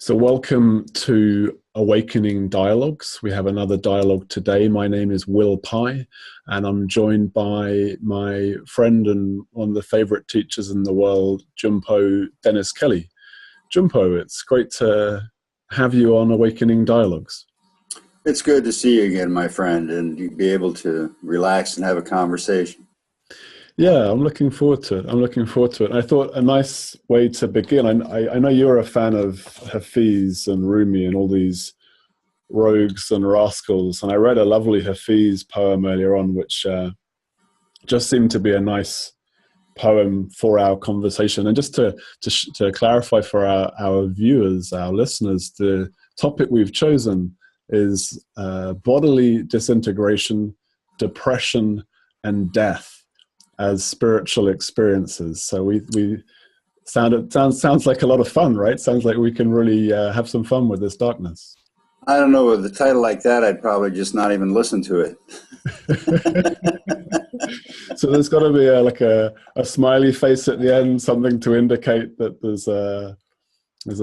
So welcome to Awakening Dialogues. We have another dialogue today. My name is Will Pye, and I'm joined by my friend and one of the favorite teachers in the world, Junpo Denis Kelly. Junpo, it's great to have you on Awakening Dialogues. It's good to see you again, my friend, and be able to relax and have a conversation. Yeah, I'm looking forward to it. And I thought a nice way to begin, I know you're a fan of Hafiz and Rumi and all these rogues and rascals, and I read a lovely Hafiz poem earlier on, which just seemed to be a nice poem for our conversation. And just to clarify for our viewers, our listeners, the topic we've chosen is bodily disintegration, depression, and death as spiritual experiences. So sounds like a lot of fun, right? Sounds like we can really have some fun with this darkness. I don't know, with a title like that, I'd probably just not even listen to it. So there's got to be a smiley face at the end, something to indicate that there's a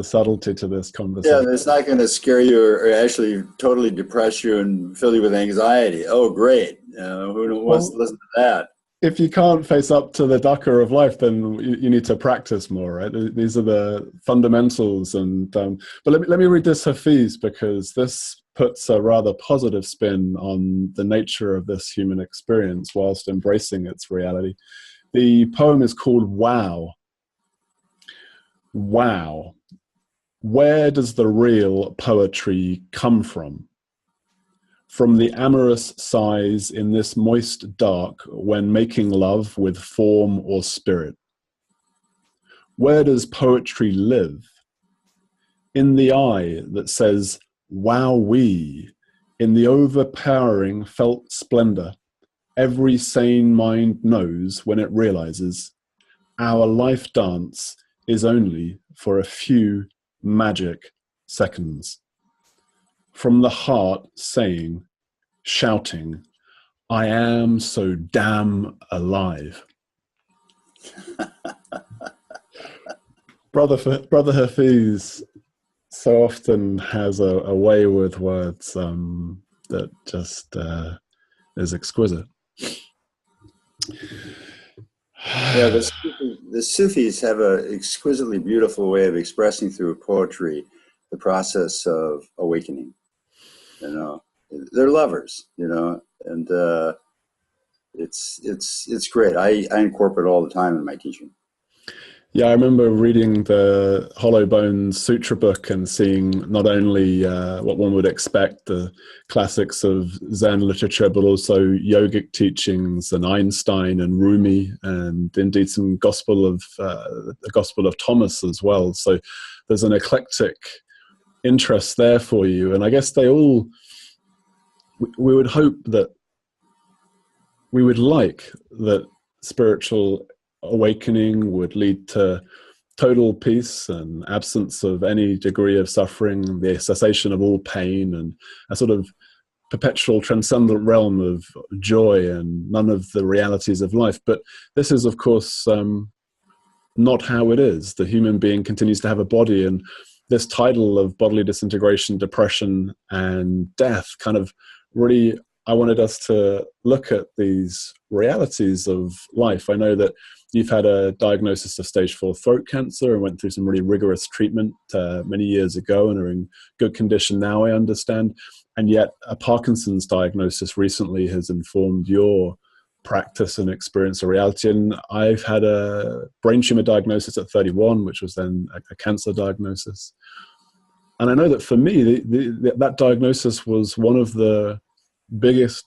subtlety to this conversation. Yeah, it's not going to scare you or actually totally depress you and fill you with anxiety. Oh, great. Who wants to listen to that? If you can't face up to the dukkha of life, then you need to practice more, right? These are the fundamentals. And but let me read this Hafiz, because this puts a rather positive spin on the nature of this human experience whilst embracing its reality. The poem is called Wow. Wow. Where does the real poetry come from? From the amorous sighs in this moist dark when making love with form or spirit. Where does poetry live? In the eye that says, wow-wee, in the overpowering felt splendor, every sane mind knows when it realizes our life dance is only for a few magic seconds. From the heart saying, shouting, I am so damn alive. Brother Hafiz so often has a way with words that just is exquisite. Yeah, the Sufis have an exquisitely beautiful way of expressing through poetry the process of awakening. They're lovers, and it's great. I incorporate it all the time in my teaching. Yeah, I remember reading the Hollow Bones Sutra book and seeing not only what one would expect, the classics of Zen literature, but also yogic teachings and Einstein and Rumi, and indeed some the Gospel of Thomas as well. So there's an eclectic interest there for you, and I guess we would hope that we would like that spiritual awakening would lead to total peace and absence of any degree of suffering, the cessation of all pain, and a sort of perpetual transcendent realm of joy and none of the realities of life. But this is, of course, not how it is. The human being continues to have a body, and this title of bodily disintegration, depression, and death kind of really, I wanted us to look at these realities of life. I know that you've had a diagnosis of stage 4 throat cancer and went through some really rigorous treatment many years ago and are in good condition now, I understand. And yet a Parkinson's diagnosis recently has informed your practice and experience of reality. And I've had a brain tumor diagnosis at 31, which was then a cancer diagnosis. And I know that for me, that diagnosis was one of the biggest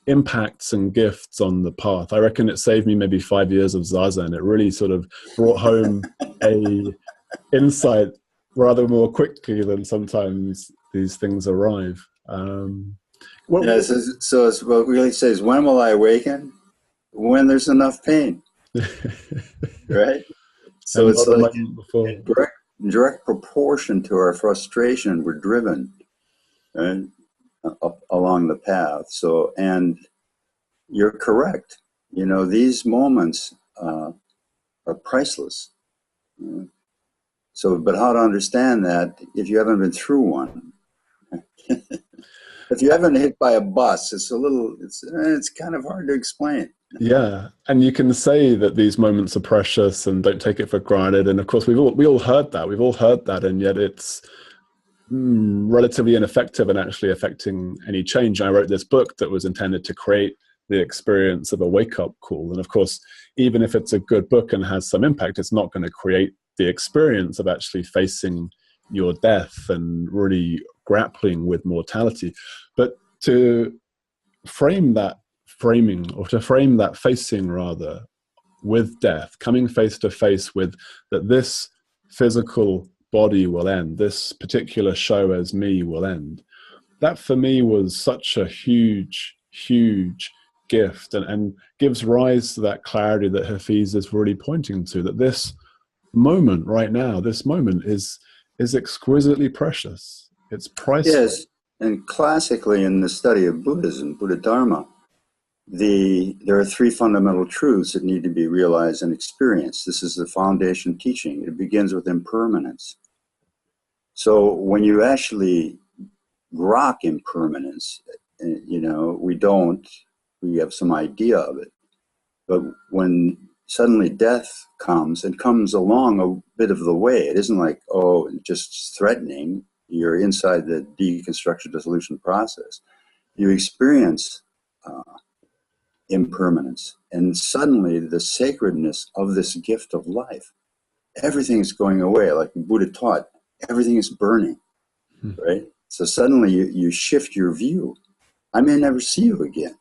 impacts and gifts on the path. I reckon it saved me maybe 5 years of Zazen. It really sort of brought home a insight rather more quickly than sometimes these things arrive. So it's what we really say is, when will I awaken? When there's enough pain, right? So it's like in direct proportion to our frustration, we're driven, right, along the path. So, and you're correct. These moments are priceless. So, but how to understand that if you haven't been through one? If you haven't been hit by a bus, it's kind of hard to explain. Yeah, and you can say that these moments are precious and don't take it for granted. And of course, we all heard that. We've all heard that, and yet it's relatively ineffective in actually affecting any change. I wrote this book that was intended to create the experience of a wake-up call. And of course, even if it's a good book and has some impact, it's not going to create the experience of actually facing your death and really grappling with mortality. But to frame that facing rather with death, coming face to face with that this physical body will end, this particular show as me will end, that for me was such a huge gift, and gives rise to that clarity that Hafiz is really pointing to, that this moment right now, this moment is exquisitely precious. It's priceless. Yes, and classically in the study of Buddhism, Buddha Dharma, there are three fundamental truths that need to be realized and experienced. This is the foundation teaching. It begins with impermanence. So when you actually grok impermanence, we have some idea of it. But when suddenly death comes, and comes along a bit of the way, it isn't like, just threatening. You're inside the deconstruction dissolution process. You experience impermanence, and suddenly the sacredness of this gift of life, everything is going away. Like Buddha taught, everything is burning, right? So suddenly you shift your view. I may never see you again.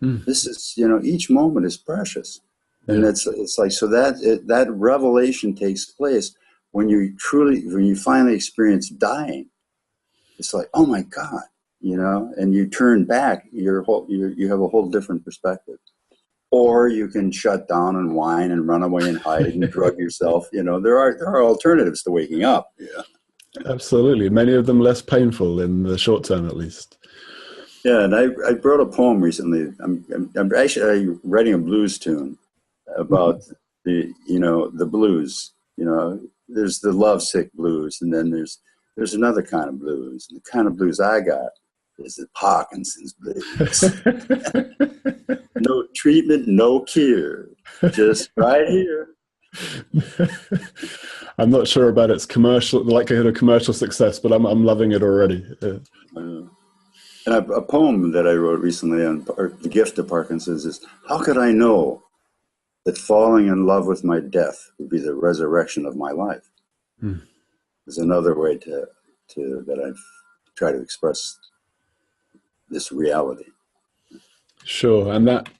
This is, each moment is precious. And it's like, so that revelation takes place when you finally experience dying. It's like, oh my God, and you turn back, you have a whole different perspective. Or you can shut down and whine and run away and hide and drug yourself. There are alternatives to waking up. Yeah. Absolutely. Many of them less painful in the short term, at least. Yeah, and I wrote a poem recently. I'm actually writing a blues tune about the blues. There's the lovesick blues, and then there's another kind of blues. And the kind of blues I got is the Parkinson's blues. No treatment, no cure, just right here. I'm not sure about its the likelihood of commercial success, but I'm loving it already. And a poem that I wrote recently on the gift of Parkinson's is, how could I know that falling in love with my death would be the resurrection of my life? There's another way that I've tried to express this reality. Sure, and that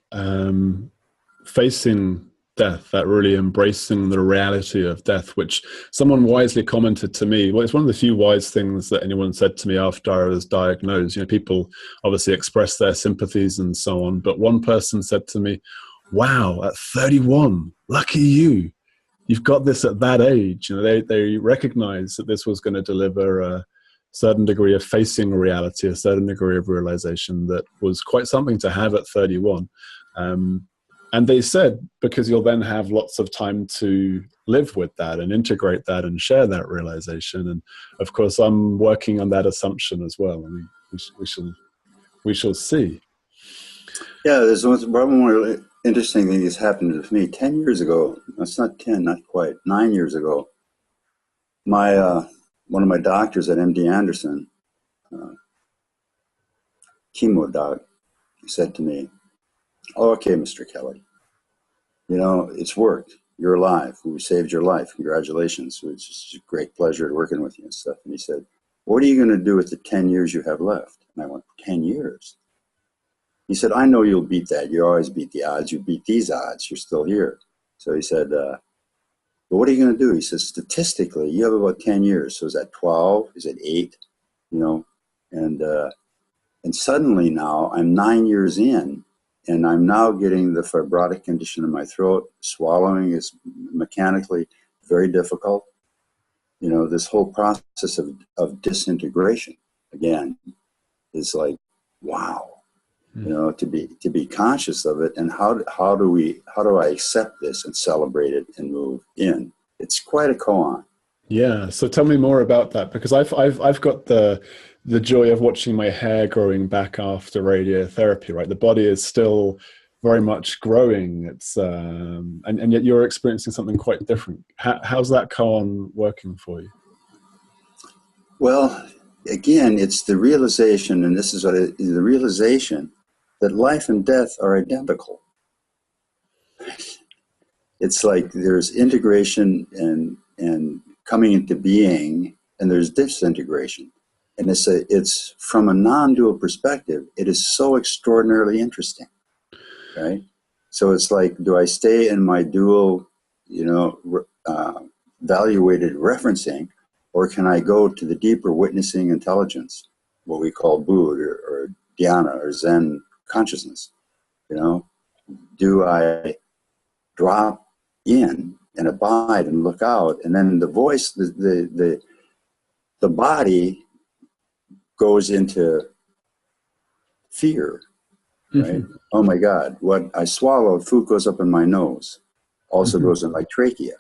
facing death, that really embracing the reality of death, which someone wisely commented to me. Well, it's one of the few wise things that anyone said to me after I was diagnosed. People obviously express their sympathies and so on, but one person said to me, wow, at 31, lucky you. You've got this at that age. They recognized that this was going to deliver a certain degree of facing reality, a certain degree of realization that was quite something to have at 31. And they said, because you'll then have lots of time to live with that and integrate that and share that realization. And of course, I'm working on that assumption as well. I mean, we shall see. Yeah, there's one more interesting thing that's happened to me 10 years ago. It's not 10, not quite, 9 years ago. One of my doctors at MD Anderson, chemo doc, said to me, "Oh, okay, Mr. Kelly, it's worked. You're alive. We saved your life. Congratulations. It's a great pleasure working with you and stuff." And he said, "What are you going to do with the 10 years you have left?" And I went, 10 years? He said, "I know you'll beat that. You always beat the odds. You beat these odds. You're still here." So he said, "But what are you going to do?" He says, "Statistically, you have about 10 years. So is that 12? Is it 8? And suddenly now I'm 9 years in, and I'm now getting the fibrotic condition in my throat. Swallowing is mechanically very difficult. This whole process of disintegration, again, is like, wow. To be conscious of it, and how do I accept this and celebrate it and move in? It's quite a koan. Yeah. So tell me more about that, because I've got the joy of watching my hair growing back after radiotherapy. Right, the body is still very much growing. It's and yet you're experiencing something quite different. How's that koan working for you? Well, again, it's the realization, and this is what the realization that life and death are identical. It's like there's integration and coming into being, and there's disintegration. And it's from a non-dual perspective, it is so extraordinarily interesting, right? So it's like, do I stay in my dual, evaluated referencing, or can I go to the deeper witnessing intelligence, what we call Bud or Dhyana or Zen consciousness? Do I drop in and abide and look out, and then the voice, the body goes into fear, right? Mm-hmm. Oh my God, what I swallowed, food goes up in my nose, also mm-hmm. goes in my trachea,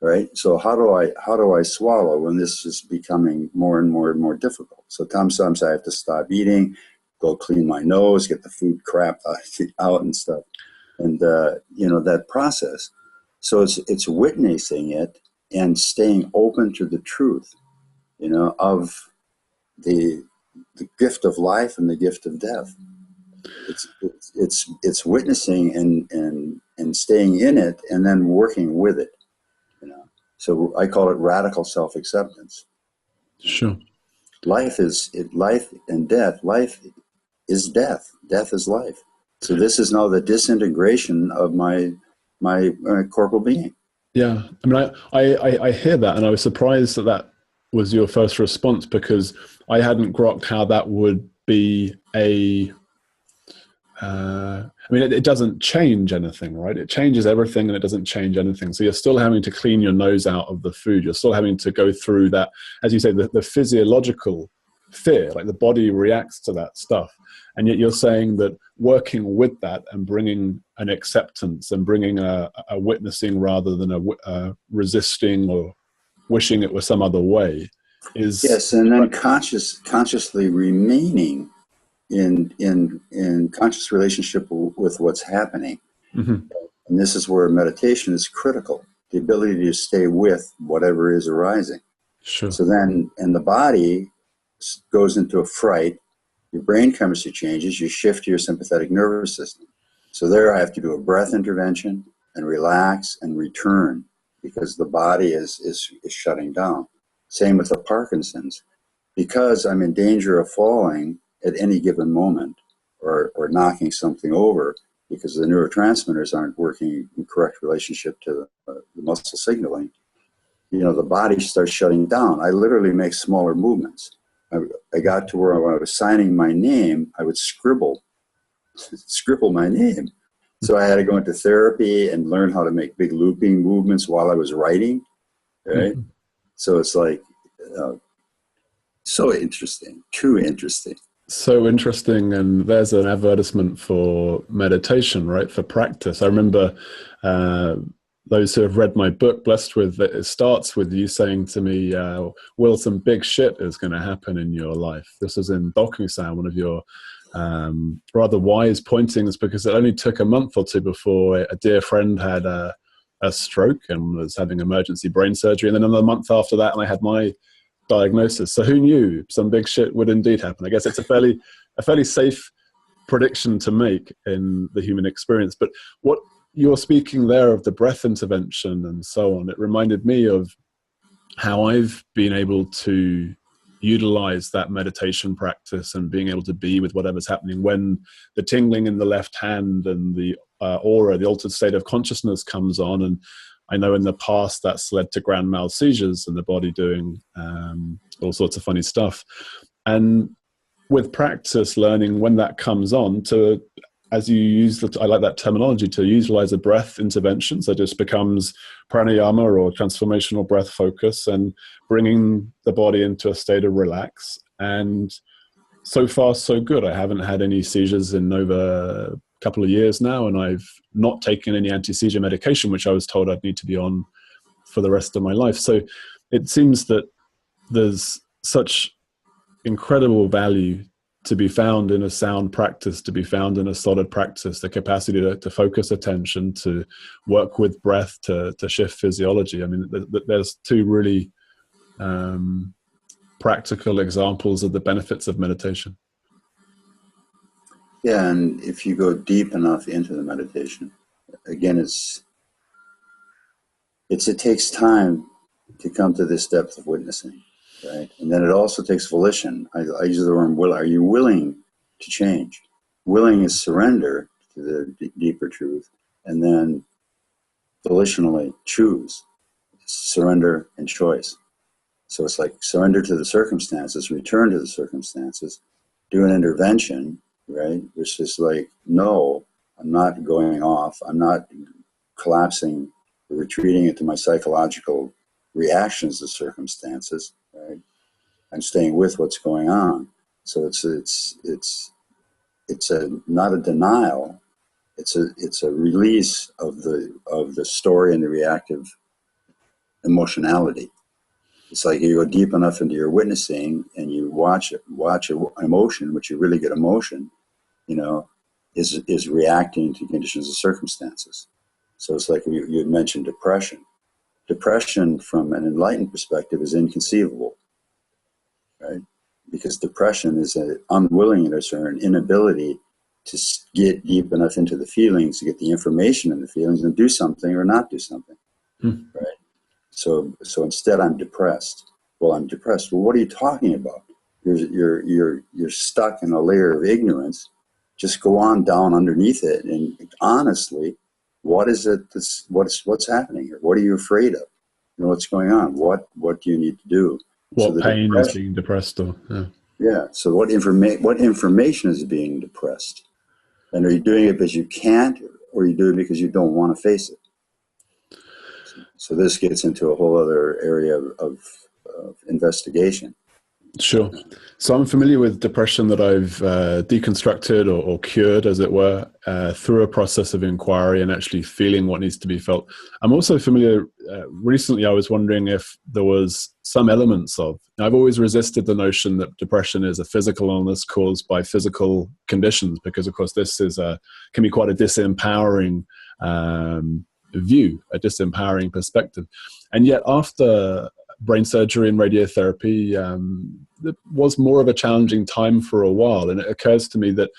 right? So how do I swallow when this is becoming more and more and more difficult? So sometimes I have to stop eating, go clean my nose, get the food crap out and stuff, and that process. So it's witnessing it and staying open to the truth, of the gift of life and the gift of death. It's witnessing and staying in it, and then working with it. So I call it radical self-acceptance. Sure. Life and death. Life is death. Death is life. So this is now the disintegration of my corporal being. Yeah, I mean, I hear that, and I was surprised that was your first response, because I hadn't grokked how that would be I mean, it doesn't change anything, right? It changes everything, and it doesn't change anything. So you're still having to clean your nose out of the food. You're still having to go through that, as you say, the physiological fear, like the body reacts to that stuff. And yet you're saying that working with that and bringing an acceptance and bringing a witnessing rather than a resisting or wishing it was some other way is... Yes, and then consciously remaining in conscious relationship with what's happening. Mm-hmm. And this is where meditation is critical, the ability to stay with whatever is arising. Sure. So then, and the body goes into a fright, your brain chemistry changes, you shift to your sympathetic nervous system. So there I have to do a breath intervention and relax and return, because the body is shutting down. Same with the Parkinson's. Because I'm in danger of falling at any given moment, or knocking something over, because the neurotransmitters aren't working in correct relationship to the muscle signaling, the body starts shutting down. I literally make smaller movements. I got to where when I was signing my name, I would scribble my name. So I had to go into therapy and learn how to make big looping movements while I was writing, right? Mm-hmm. So it's like, so interesting, too interesting. So interesting. And there's an advertisement for meditation, right? For practice. I remember those who have read my book, Blessed With, it starts with you saying to me, Will, some big shit is going to happen in your life. This was in Dokusan, one of your rather wise pointings, because it only took a month or two before a dear friend had a stroke and was having emergency brain surgery. And then another month after that, and I had my diagnosis. So who knew some big shit would indeed happen? I guess it's a fairly safe prediction to make in the human experience. But what you're speaking there of the breath intervention and so on, it reminded me of how I've been able to utilize that meditation practice and being able to be with whatever's happening when the tingling in the left hand and the aura, the altered state of consciousness comes on. And I know in the past that's led to grand mal seizures and the body doing all sorts of funny stuff. And with practice, learning when that comes on to, as you use I like that terminology, to utilize a breath intervention. So it just becomes pranayama or transformational breath focus and bringing the body into a state of relax. And so far, so good. I haven't had any seizures in over a couple of years now, and I've not taken any anti-seizure medication, which I was told I'd need to be on for the rest of my life. So it seems that there's such incredible value to be found in a sound practice, to be found in a solid practice, the capacity to focus attention, to work with breath, to shift physiology. I mean, there's two really practical examples of the benefits of meditation. Yeah, and if you go deep enough into the meditation, again, it takes time to come to this depth of witnessing, right? And then it also takes volition. I use the word will. Are you willing to change? Willing is surrender to the deeper truth, and then volitionally choose, surrender and choice. So it's like surrender to the circumstances, return to the circumstances, do an intervention, right? Which is like, no, I'm not going off. I'm not collapsing, retreating into my psychological reactions to circumstances, right? I'm staying with what's going on. So it's not a denial. It's a release of the story and the reactive emotionality. It's like you go deep enough into your witnessing and you watch an emotion, which you really get emotion, is reacting to conditions of circumstances. So it's like you had mentioned depression. Depression from an enlightened perspective is inconceivable, right? Because depression is an unwillingness or an inability to get deep enough into the feelings, to get the information in the feelings and do something or not do something, right? So instead I'm depressed. Well, I'm depressed. Well, what are you talking about? You're stuck in a layer of ignorance. Just go on down underneath it, and honestly, what is it? What's happening here? What are you afraid of? What's going on? What do you need to do? What pain is being depressed, or yeah. So what information is being depressed? And are you doing it because you can't, or are you doing it because you don't want to face it? So this gets into a whole other area of investigation. Sure. So I'm familiar with depression that I've deconstructed or cured, as it were, through a process of inquiry and actually feeling what needs to be felt. I'm also familiar, recently I was wondering if there was some elements of, I've always resisted the notion that depression is a physical illness caused by physical conditions, because of course this can be quite a disempowering view, a disempowering perspective. And yet after brain surgery and radiotherapy, it was more of a challenging time for a while. And it occurs to me that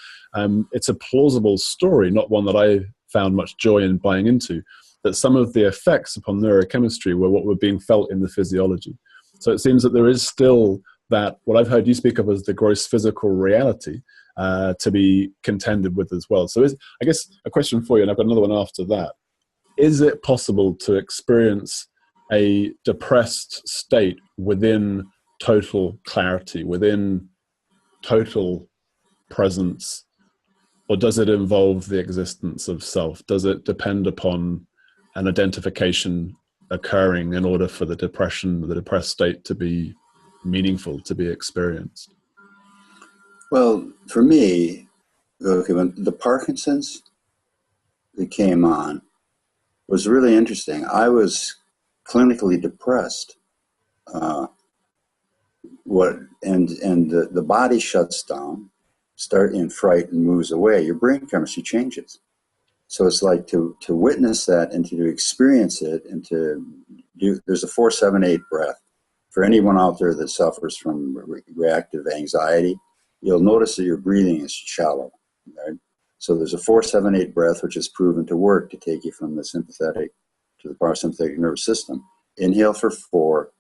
it's a plausible story, not one that I found much joy in buying into, that some of the effects upon neurochemistry were what were being felt in the physiology. So it seems that there is still that, what I've heard you speak of as the gross physical reality, to be contended with as well. So I guess a question for you, and I've got another one after that. Is it possible to experience a depressed state within total clarity, within total presence, or does it involve the existence of self? Does it depend upon an identification occurring in order for the depressed state to be meaningful, to be experienced? Well, for me, okay, when the Parkinson's that came on was really interesting. I was clinically depressed. The body shuts down, start in fright and moves away. Your brain chemistry changes. So it's like to witness that and to experience it and to do. There's a 4-7-8 breath. For anyone out there that suffers from reactive anxiety, you'll notice that your breathing is shallow. Right? So there's a 4-7-8 breath, which is proven to work to take you from the sympathetic to the parasympathetic nervous system. Inhale for 4,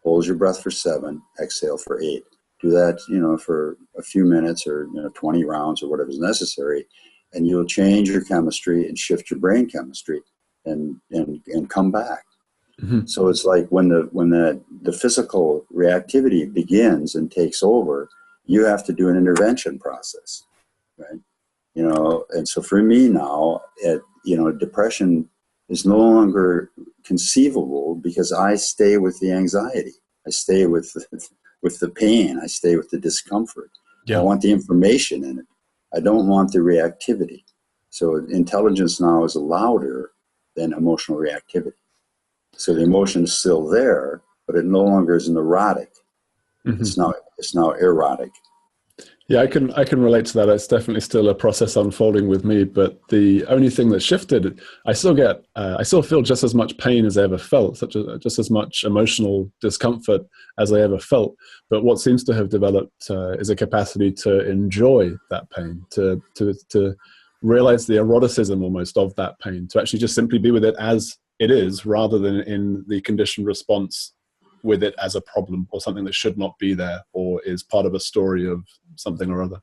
hold your breath for 7, exhale for 8. Do that, for a few minutes or 20 rounds or whatever is necessary, and you'll change your chemistry and shift your brain chemistry and come back. Mm-hmm. So it's like when the physical reactivity begins and takes over, you have to do an intervention process, right? And so for me now, depression is no longer conceivable because I stay with the anxiety. I stay with the pain. I stay with the discomfort. Yeah. I want the information in it. I don't want the reactivity. So intelligence now is louder than emotional reactivity. So the emotion is still there, but it no longer is neurotic. Mm-hmm. It's now erotic. Yeah, I can relate to that. It's definitely still a process unfolding with me, but the only thing that shifted, I still feel just as much pain as I ever felt, just as much emotional discomfort as I ever felt. But what seems to have developed is a capacity to enjoy that pain, to realize the eroticism almost of that pain, to actually just simply be with it as it is, rather than in the conditioned response with it as a problem or something that should not be there or is part of a story of something or other.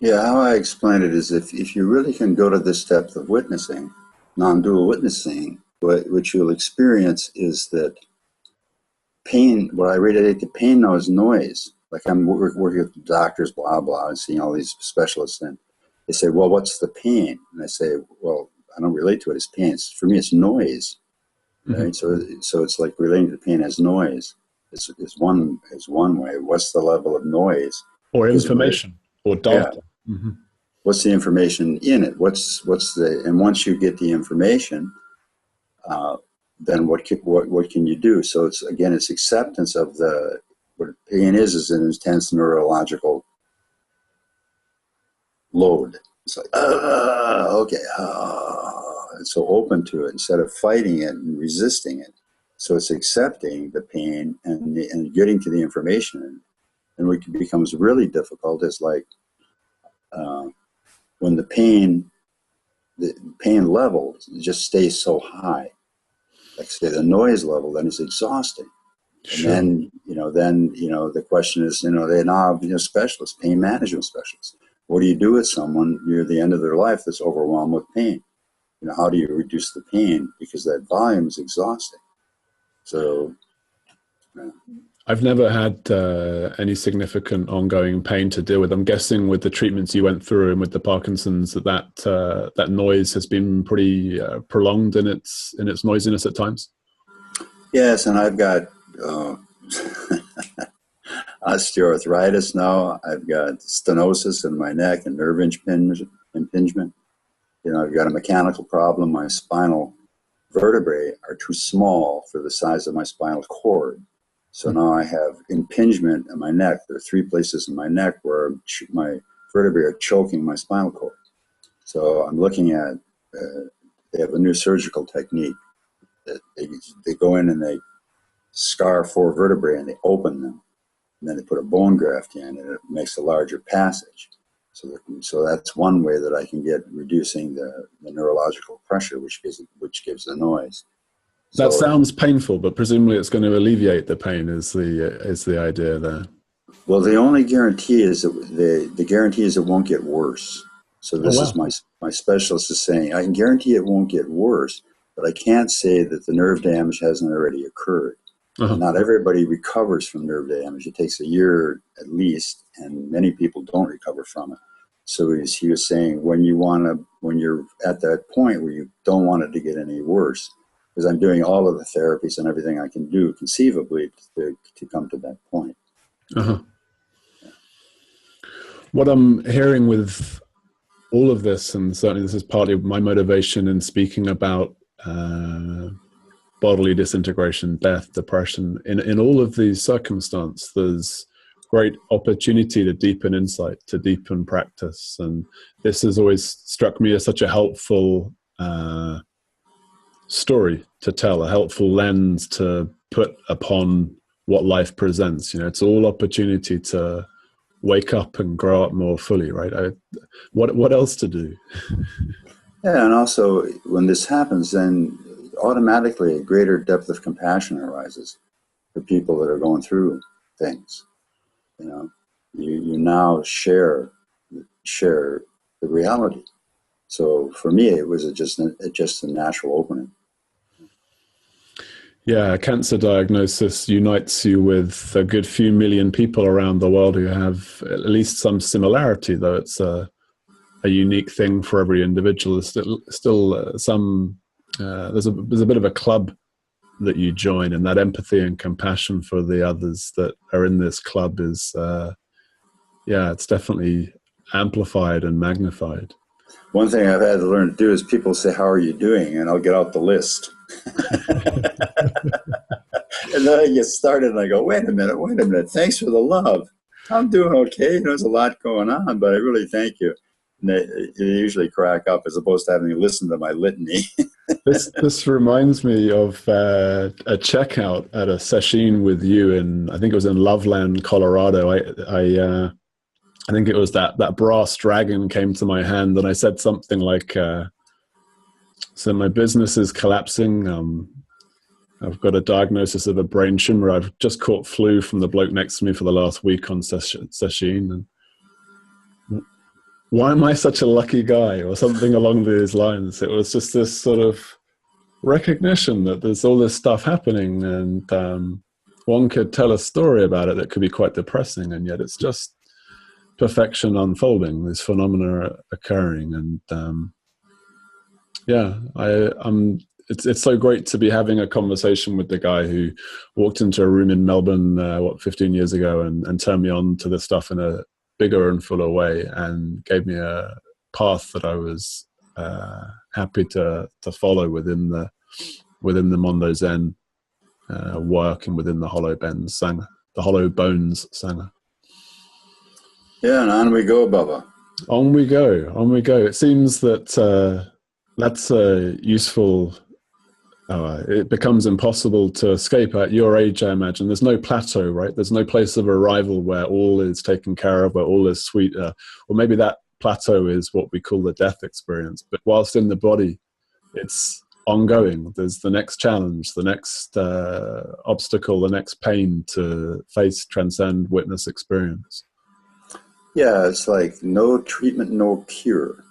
Yeah, how I explain it is if you really can go to this depth of witnessing, non-dual witnessing, what you'll experience is that pain, what I relate to pain now is noise. Like I'm working with doctors, blah, blah, and seeing all these specialists, and they say, well, what's the pain? And I say, well, I don't relate to it as pain. For me, it's noise. Right? Mm-hmm. So it's like relating to pain as noise. Is one way. What's the level of noise or information or data? Yeah. Mm-hmm. What's the information in it? And once you get the information, then what can you do? So it's acceptance of what pain is an intense neurological load. It's like okay, and so open to it instead of fighting it and resisting it. So it's accepting the pain and getting to the information. And what becomes really difficult is like when the pain level just stays so high. Like say the noise level, then it's exhausting. Sure. And then the question is, they now have specialists, pain management specialists. What do you do with someone near the end of their life that's overwhelmed with pain? How do you reduce the pain? Because that volume is exhausting. So, I've never had any significant ongoing pain to deal with. I'm guessing with the treatments you went through and with the Parkinson's, that noise has been pretty prolonged in its noisiness at times. Yes, and I've got osteoarthritis now. I've got stenosis in my neck and nerve impingement. I've got a mechanical problem. My spinal vertebrae are too small for the size of my spinal cord. So now I have impingement in my neck. There are 3 places in my neck where my vertebrae are choking my spinal cord. So I'm looking at, they have a new surgical technique. That they go in and they scar 4 vertebrae and they open them. And then they put a bone graft in and it makes a larger passage. So that's one way that I can get reducing the neurological pressure, which gives the noise. That sounds painful, but presumably it's going to alleviate the pain. Is the idea there? Well, the only guarantee is that the guarantee is it won't get worse. So this is my specialist is saying I can guarantee it won't get worse, but I can't say that the nerve damage hasn't already occurred. Uh-huh. Not everybody recovers from nerve damage. It takes a year at least, and many people don't recover from it. So he was saying when you're at that point where you don't want it to get any worse, because I'm doing all of the therapies and everything I can do conceivably to come to that point. Uh-huh. Yeah. What I'm hearing with all of this, and certainly this is partly my motivation in speaking about bodily disintegration, death, depression, in all of these circumstances, there's great opportunity to deepen insight, to deepen practice. And this has always struck me as such a helpful story to tell, a helpful lens to put upon what life presents. It's all opportunity to wake up and grow up more fully, right? What else to do? Yeah, and also when this happens, then automatically a greater depth of compassion arises for people that are going through things. You now share the reality. So for me, it was just a natural opening. Yeah, a cancer diagnosis unites you with a good few million people around the world who have at least some similarity, though it's a unique thing for every individual. There's still some. There's a bit of a club that you join, and that empathy and compassion for the others that are in this club is, it's definitely amplified and magnified. One thing I've had to learn to do is people say, "How are you doing?" and I'll get out the list. And then I get started and I go, wait a minute. Thanks for the love. I'm doing okay. There's a lot going on, but I really thank you. And they usually crack up as opposed to having to listen to my litany. This reminds me of a checkout at a session with you I think it was in Loveland, Colorado. I think it was that brass dragon came to my hand, and I said something like, so my business is collapsing. I've got a diagnosis of a brain tumor. I've just caught flu from the bloke next to me for the last week on session. And why am I such a lucky guy, or something along these lines? It was just this sort of recognition that there's all this stuff happening, and one could tell a story about it that could be quite depressing, and yet it's just perfection unfolding, these phenomena occurring. And it's so great to be having a conversation with the guy who walked into a room in Melbourne 15 years ago and turned me on to this stuff in a bigger and fuller way, and gave me a path that I was happy to follow within the Mondo Zen work and within the Hollow Bones Sangha. Yeah, and on we go, Bubba. On we go. It seems that that's useful. It becomes impossible to escape at your age, I imagine. There's no plateau, right? There's no place of arrival where all is taken care of, where all is sweet. Or maybe that plateau is what we call the death experience. But whilst in the body, it's ongoing. There's the next challenge, the next obstacle, the next pain to face, transcend, witness, experience. Yeah, it's like no treatment, no cure.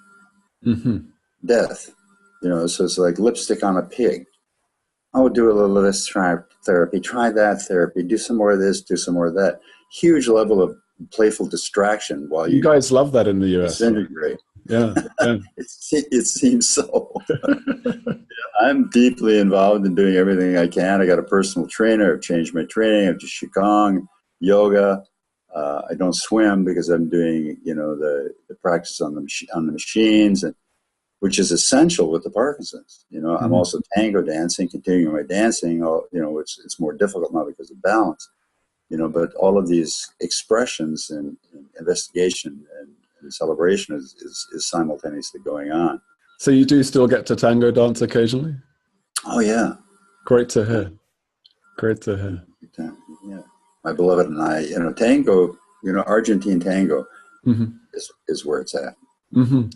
Mm-hmm. Death. So it's like lipstick on a pig. Oh, do a little of this therapy, try that therapy, do some more of this, do some more of that. Huge level of playful distraction while you guys love that in the US. Disintegrate. Yeah. It seems so. I'm deeply involved in doing everything I can. I got a personal trainer. I've changed my training. I've just Qigong, yoga. I don't swim because I'm doing, the practice on the machines, and which is essential with the Parkinson's. I'm also tango dancing, continuing my dancing. It's more difficult now because of balance. But all of these expressions and investigation and celebration is simultaneously going on. So you do still get to tango dance occasionally? Oh yeah. Great to hear. Yeah. My beloved and I, tango, Argentine tango is where it's at. Mm-hmm.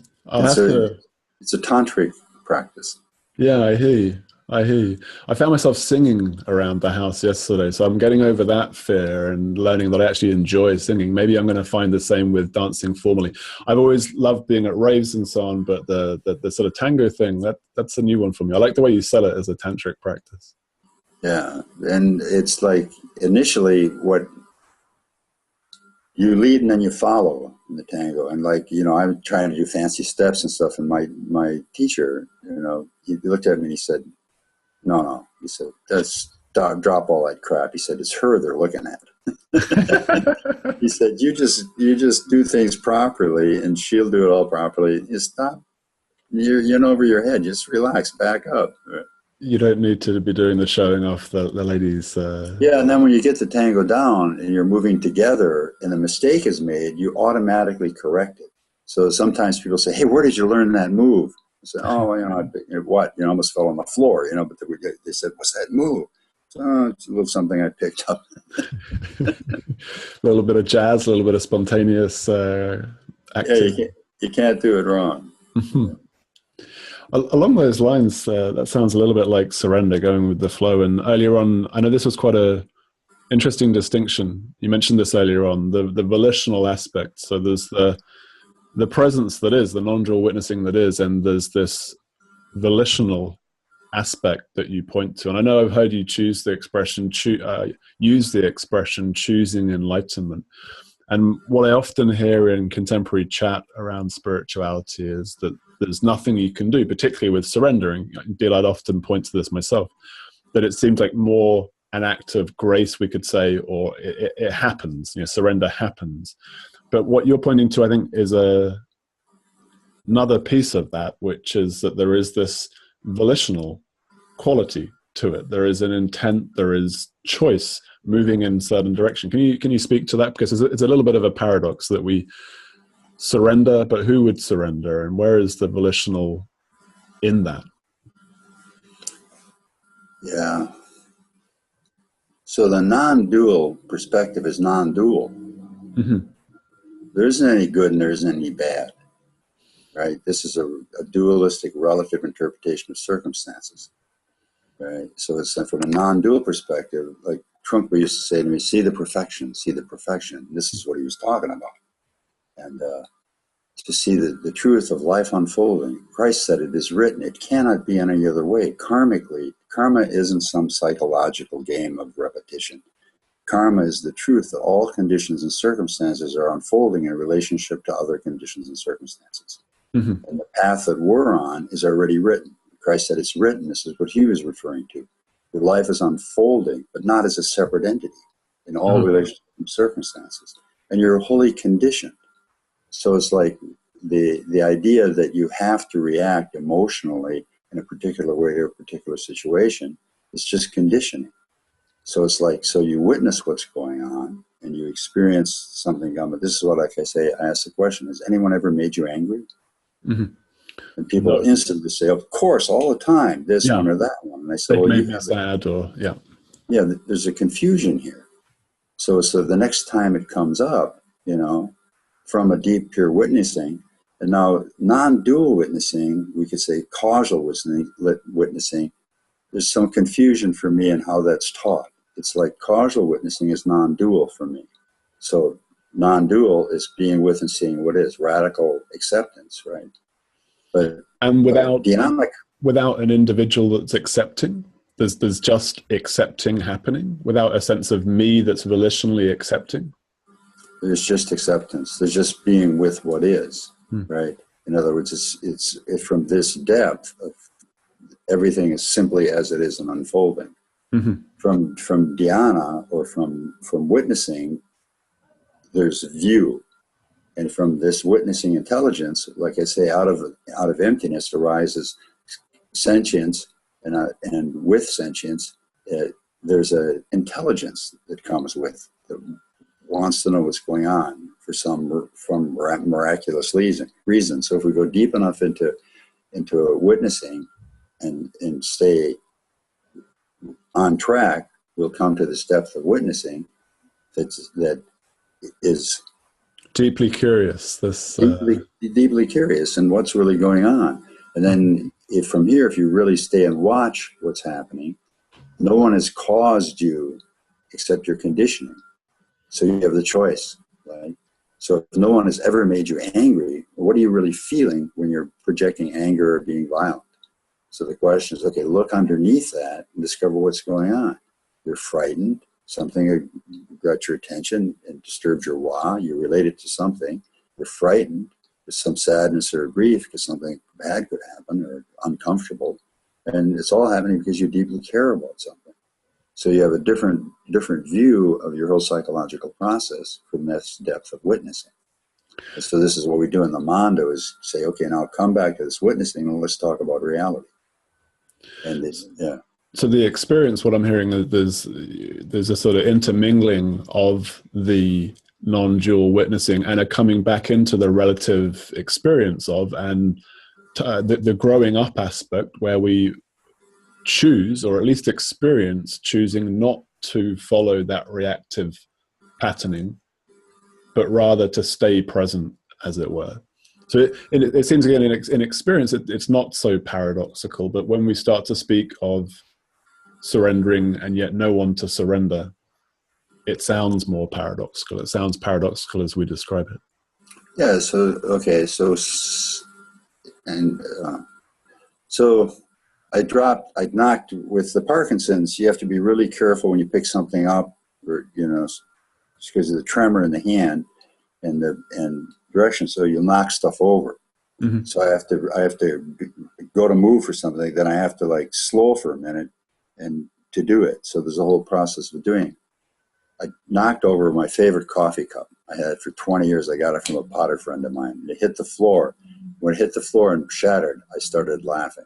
It's a tantric practice. Yeah, I hear you. I found myself singing around the house yesterday, so I'm getting over that fear and learning that I actually enjoy singing. Maybe I'm going to find the same with dancing formally. I've always loved being at raves and so on, but the sort of tango thing, that's a new one for me. I like the way you sell it as a tantric practice. Yeah, and it's like initially what you lead and then you follow in the tango. And I'm trying to do fancy steps and stuff, and my teacher, he looked at me and he said, No. He said, drop all that crap. He said, it's her they're looking at. He said, you just do things properly and she'll do it all properly. You stop. You're in over your head. Just relax, back up. You don't need to be doing the showing off the ladies. Yeah, and then when you get the tango down and you're moving together and a mistake is made, you automatically correct it. So sometimes people say, hey, where did you learn that move? I said, what? I almost fell on the floor, but they said, what's that move? So, it's a little something I picked up. A little bit of jazz, a little bit of spontaneous acting. Yeah, you can't do it wrong. Along those lines, that sounds a little bit like surrender, going with the flow. And earlier on, I know this was quite a interesting distinction. You mentioned this earlier on, the volitional aspect. So there's the presence that is, the non-dual witnessing that is, and there's this volitional aspect that you point to. And I know I've heard you use the expression choosing enlightenment. And what I often hear in contemporary chat around spirituality is that there's nothing you can do, particularly with surrendering. Indeed, I'd often point to this myself, that it seems like more an act of grace, we could say, or it happens, surrender happens. But what you're pointing to, I think, is another piece of that, which is that there is this volitional quality to it. There is an intent, there is choice moving in certain direction. Can you speak to that? Because it's a little bit of a paradox that we surrender, but who would surrender, and where is the volitional in that? Yeah. So the non-dual perspective is non-dual. Mm-hmm. There isn't any good and there isn't any bad, right? This is a dualistic relative interpretation of circumstances, right? So it's from a non-dual perspective, like Trungpa used to say to me, see the perfection, see the perfection. This is what he was talking about. And to see the truth of life unfolding. Christ said it is written. It cannot be any other way. Karmically, karma isn't some psychological game of repetition. Karma is the truth that all conditions and circumstances are unfolding in relationship to other conditions and circumstances. Mm-hmm. And the path that we're on is already written. Christ said it's written. This is what he was referring to. Your life is unfolding, but not as a separate entity in all relationships and circumstances. And you're wholly conditioned. So it's like the idea that you have to react emotionally in a particular way or a particular situation is just conditioning. So it's like, so you witness what's going on and you experience something. But this is what, like I say, I ask the question, has anyone ever made you angry? Mm-hmm. And people instantly say, of course, all the time, this one or that one. And I say, well, made me sad or, yeah, there's a confusion here. So the next time it comes up, from a deep, pure witnessing, and now non-dual witnessing, we could say causal witnessing, there's some confusion for me in how that's taught. It's like causal witnessing is non-dual for me. So non-dual is being with and seeing what is, radical acceptance, right? And without an individual that's accepting, there's just accepting happening, without a sense of me that's volitionally accepting. There's just acceptance. There's just being with what is, right? In other words, it's from this depth of everything is simply as it is and unfolding. Mm-hmm. From dhyana or from witnessing, there's view, and from this witnessing intelligence, like I say, out of emptiness arises sentience, and with sentience, there's an intelligence that comes with that wants to know what's going on from miraculous reason. So if we go deep enough into witnessing and stay on track, we'll come to this depth of witnessing that is deeply curious. Deeply curious and what's really going on. And then if you really stay and watch what's happening, no one has caused you except your conditioning. So you have the choice, right? So if no one has ever made you angry, what are you really feeling when you're projecting anger or being violent? So the question is, okay, look underneath that and discover what's going on. You're frightened. Something got your attention and disturbed your wa. You relate it to something. You're frightened. There's some sadness or grief because something bad could happen or uncomfortable. And it's all happening because you deeply care about something. So you have a different view of your whole psychological process from this depth of witnessing. And so this is what we do in the Mando is say, okay, now come back to this witnessing and let's talk about reality. And this, yeah. So the experience, what I'm hearing, there's a sort of intermingling of the non-dual witnessing and a coming back into the relative experience of, and the growing up aspect where we choose, or at least experience choosing not to follow that reactive patterning, but rather to stay present, as it were. So it seems, again, in experience, it's not so paradoxical, but when we start to speak of surrendering and yet no one to surrender, it sounds more paradoxical. It sounds paradoxical as we describe it. Yeah, so I knocked with the Parkinson's. You have to be really careful when you pick something up, or because of the tremor in the hand and direction. So you'll knock stuff over. Mm-hmm. So I have to go to move for something. Then I have to like slow for a minute and to do it. So there's a whole process of doing it. I knocked over my favorite coffee cup. I had it for 20 years. I got it from a potter friend of mine. It hit the floor. When it hit the floor and shattered, I started laughing.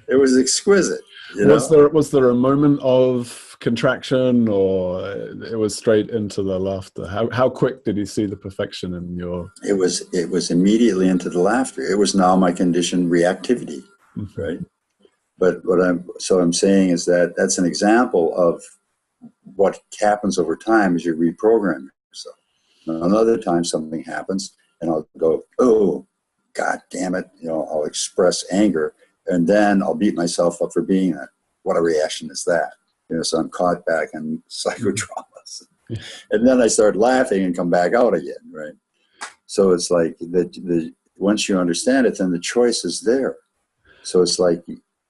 It It was exquisite. Was there a moment of contraction, or it was straight into the laughter? How quick did you see the perfection in your? It was immediately into the laughter. It was now my conditioned reactivity, right? But what I'm saying is that that's an example of what happens over time as you reprogram yourself. Another time something happens, and I'll go, oh, God damn it! I'll express anger, and then I'll beat myself up for being that. What a reaction is that? So I'm caught back in psychotraumas. And then I start laughing and come back out again, right? So it's like once you understand it, then the choice is there. So it's like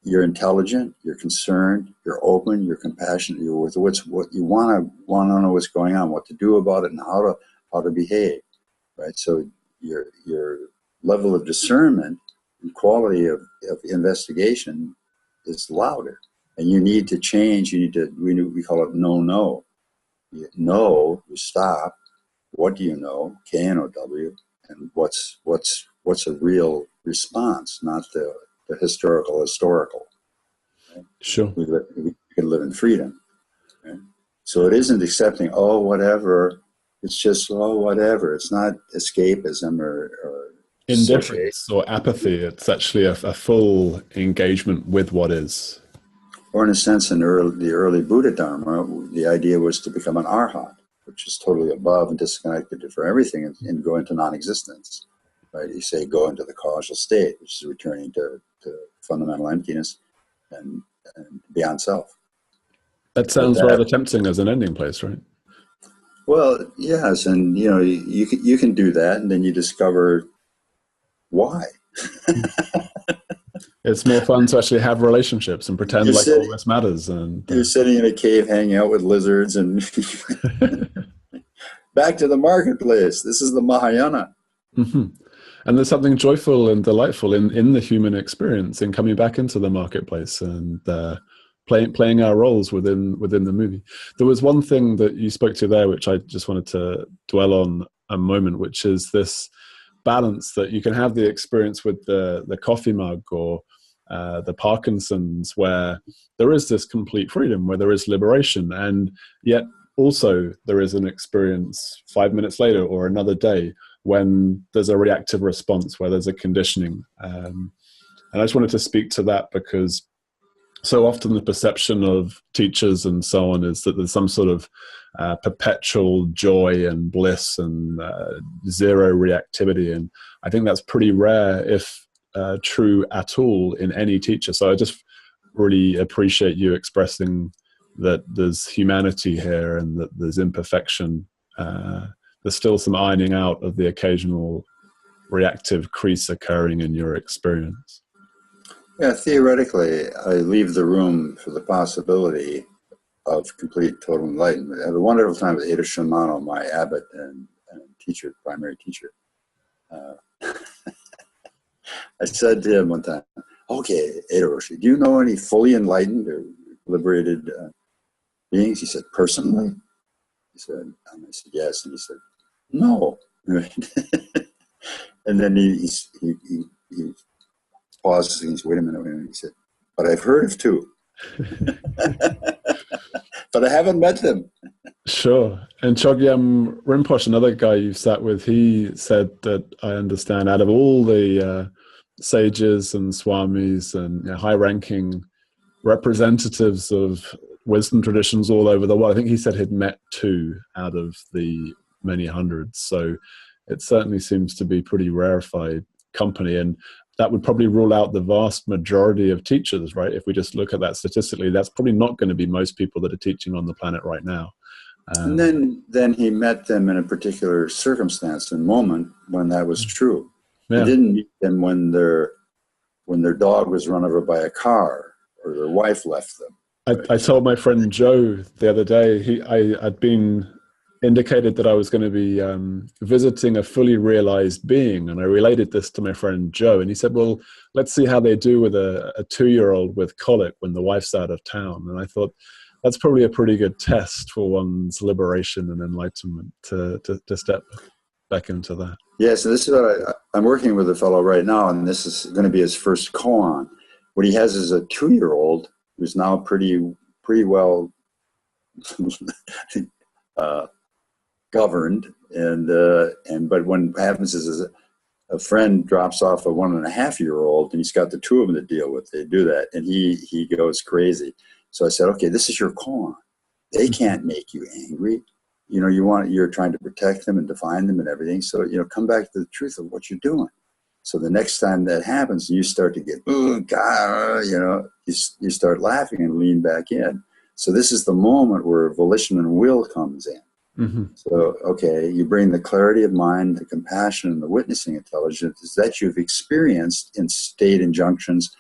you're intelligent, you're concerned, you're open, you're compassionate, you're with what you want to know what's going on, what to do about it, and how to behave, right? So your level of discernment and quality of investigation is louder. And you need to change. We call it no. You know, you stop. What do you know? KNOW, and what's a real response, not the historical. Right? Sure. We can live in freedom. Right? So it isn't accepting, oh, whatever. It's just, oh, whatever. It's not escapism or indifference or apathy. It's actually a full engagement with what is. Or in a sense, in the early Buddha Dharma, the idea was to become an arhat, which is totally above and disconnected from everything and go into non-existence. Right? You say go into the causal state, which is returning to fundamental emptiness and beyond self. That sounds rather tempting as an ending place, right? Well, yes, and you can do that, and then you discover why. It's more fun to actually have relationships and pretend like all this matters. And you're sitting in a cave hanging out with lizards and back to the marketplace. This is the Mahayana. Mm-hmm. And there's something joyful and delightful in the human experience, in coming back into the marketplace and playing our roles within the movie. There was one thing that you spoke to there, which I just wanted to dwell on a moment, which is this balance that you can have the experience with the coffee mug or the Parkinson's, where there is this complete freedom, where there is liberation, and yet also there is an experience 5 minutes later or another day when there's a reactive response, where there's a conditioning. And I just wanted to speak to that, because so often the perception of teachers and so on is that there's some sort of perpetual joy and bliss and zero reactivity. And I think that's pretty rare, if true at all, in any teacher. So I just really appreciate you expressing that there's humanity here and that there's imperfection. There's still some ironing out of the occasional reactive crease occurring in your experience. Yeah, theoretically, I leave the room for the possibility of complete total enlightenment. I had a wonderful time with Ada Shimano, my abbot and teacher, primary teacher. I said to him one time, okay, Ada Roshi, do you know any fully enlightened or liberated beings? He said, personally? He said, and I said, yes. And he said, no. And then he pauses and he said, wait a minute. He said, but I've heard of two. But I haven't met them. Sure. And Chogyam Rinpoche, another guy you've sat with, he said that, I understand, out of all the sages and swamis and high-ranking representatives of wisdom traditions all over the world, I think he said he'd met two out of the many hundreds. So it certainly seems to be pretty rarefied company. And that would probably rule out the vast majority of teachers, right? If we just look at that statistically, that's probably not going to be most people that are teaching on the planet right now. And then he met them in a particular circumstance and moment when that was true. Yeah. He didn't meet them when their dog was run over by a car or their wife left them. I told my friend Joe the other day, I'd been indicated that I was going to be visiting a fully realized being, and I related this to my friend Joe, and he said, well, let's see how they do with a 2-year-old with colic when the wife's out of town. And I thought, that's probably a pretty good test for one's liberation and enlightenment to step back into that. Yeah, so this is what I'm working with a fellow right now, and this is going to be his first koan. what he has is a 2-year-old who's now pretty well governed, but what happens is a friend drops off a 1.5-year-old, and he's got the two of them to deal with. They do that, and he goes crazy. So I said, okay, this is your koan. They can't make you angry. You know, you're trying to protect them and define them and everything. So, you know, come back to the truth of what you're doing. So the next time that happens, you start to get, oh, God, you know, you start laughing and lean back in. So this is the moment where volition and will comes in. Mm-hmm. So, okay, you bring the clarity of mind, the compassion, and the witnessing intelligence that you've experienced in state injunctions,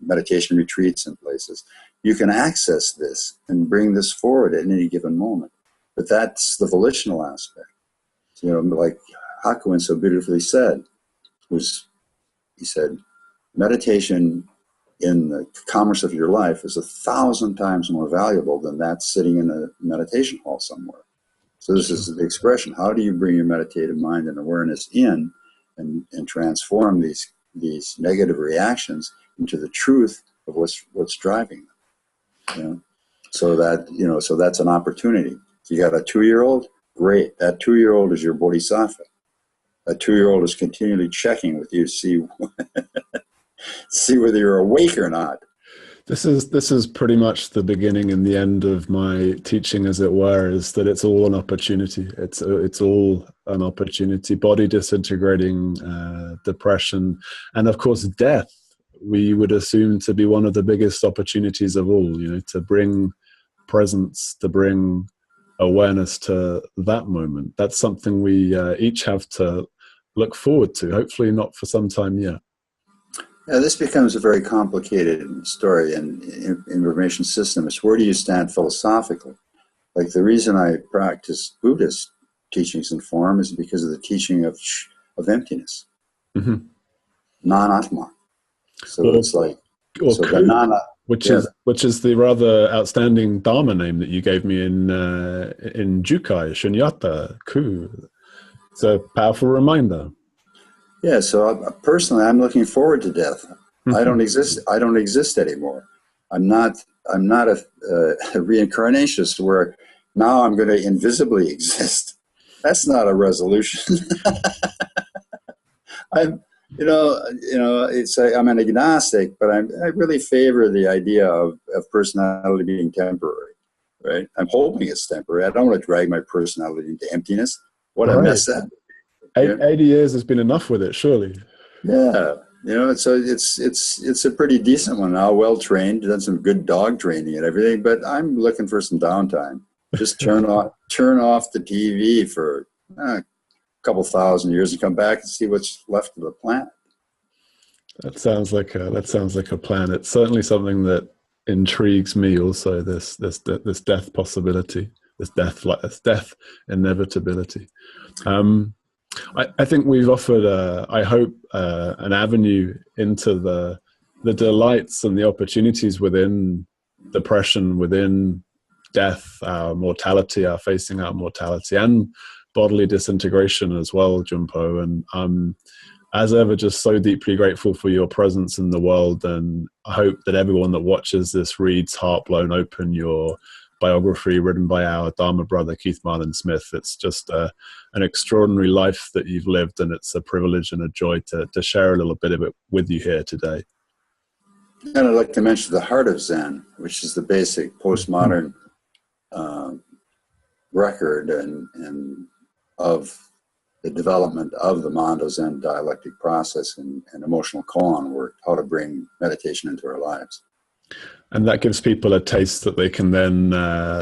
meditation retreats and places. You can access this and bring this forward at any given moment. But that's the volitional aspect. You know, like Hakuin so beautifully said, he said, meditation in the commerce of your life is 1,000 times more valuable than that sitting in a meditation hall somewhere. So this is the expression. How do you bring your meditative mind and awareness in and transform these negative reactions into the truth of what's driving them? You know? So that's an opportunity. You got a 2-year-old? Great. That 2-year-old is your bodhisattva. That 2-year-old is continually checking with you to see whether you're awake or not. This is pretty much the beginning and the end of my teaching, as it were, is that it's all an opportunity. It's all an opportunity. Body disintegrating, depression, and of course death, we would assume to be one of the biggest opportunities of all, you know, to bring presence, to bring awareness to that moment. That's something we each have to look forward to, hopefully not for some time yet. Yeah, this becomes a very complicated story in information systems. Where do you stand philosophically? Like the reason I practice Buddhist teachings and form is because of the teaching of emptiness, mm-hmm. Non-atma. So it's like, so ku, which is the rather outstanding Dharma name that you gave me in Jukai, Shunyata, ku. It's a powerful reminder. Yeah, so personally, I'm looking forward to death. Mm-hmm. I don't exist anymore. I'm not a reincarnationist where now I'm going to invisibly exist. That's not a resolution. I'm an agnostic, but I really favor the idea of personality being temporary, right? I'm hoping it's temporary. I don't want to drag my personality into emptiness. What a mess that. 80 years has been enough with it, surely. Yeah, you know, so it's a pretty decent one now, well trained, done some good dog training and everything. But I'm looking for some downtime. Just turn off the TV for a couple thousand years and come back and see what's left of the planet. That sounds like a plan. It's certainly something that intrigues me. Also, this death possibility, this death inevitability. I think we've offered, I hope, an avenue into the delights and the opportunities within depression, within death, our mortality, our facing our mortality, and bodily disintegration as well, Junpo. And I'm, as ever, just so deeply grateful for your presence in the world. And I hope that everyone that watches this reads Heart Blown Open, your biography written by our Dharma brother, Keith Marlin Smith. It's just an extraordinary life that you've lived, and it's a privilege and a joy to share a little bit of it with you here today. And I'd like to mention the heart of Zen, which is the basic postmodern record and of the development of the Mondo Zen dialectic process and emotional koan work, how to bring meditation into our lives. And that gives people a taste that they can then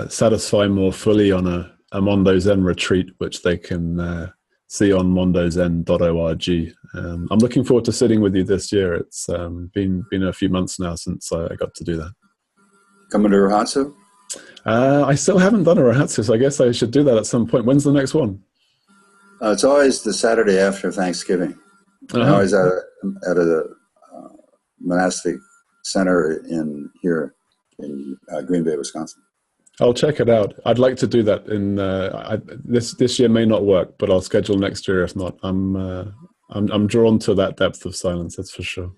satisfy more fully on a Mondo Zen retreat, which they can see on mondozen.org. I'm looking forward to sitting with you this year. It's been a few months now since I got to do that. Coming to Rohatsu? I still haven't done a Rohatsu, so I guess I should do that at some point. When's the next one? It's always the Saturday after Thanksgiving. Uh-huh. I'm always at a monastic center here in Green Bay, Wisconsin. I'll check it out. I'd like to do that. This year may not work, but I'll schedule next year if not. I'm drawn to that depth of silence. That's for sure.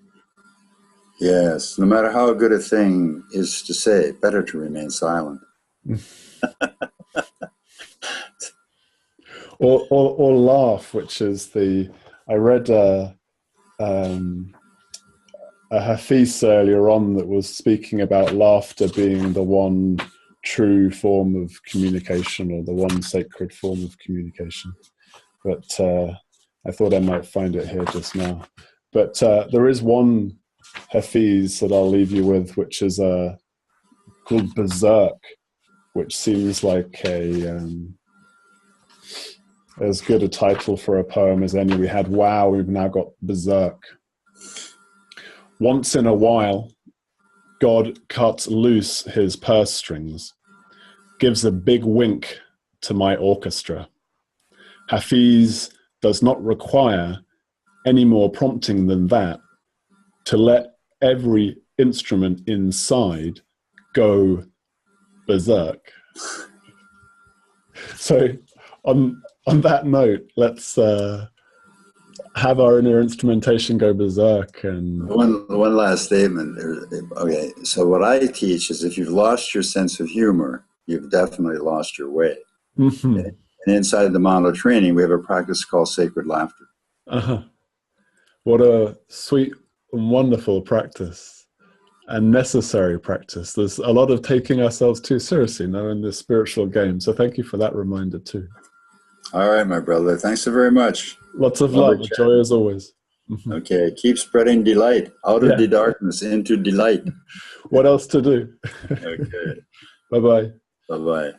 Yes, no matter how good a thing is to say, better to remain silent. or laugh, which is I read a Hafiz earlier on that was speaking about laughter being the one true form of communication, or the one sacred form of communication. But I thought I might find it here just now. But there is one Hafiz that I'll leave you with, which is called Berserk, which seems like as good a title for a poem as any. We had Wow, we've now got Berserk. Once in a while, God cuts loose his purse strings, gives a big wink to my orchestra. Hafiz does not require any more prompting than that to let every instrument inside go berserk. So on that note, let's have our inner instrumentation go berserk. And one last statement. Okay, so what I teach is if you've lost your sense of humor, you've definitely lost your way. Mm-hmm. And inside the Mondo training, we have a practice called sacred laughter. Uh-huh. What a sweet and wonderful practice, and necessary practice. There's a lot of taking ourselves too seriously now in this spiritual game. So thank you for that reminder too. All right, my brother. Thanks so very much. Lots of love. Joy as always. Okay. Keep spreading delight out of the darkness into delight. What else to do? Okay. Bye-bye. Bye-bye.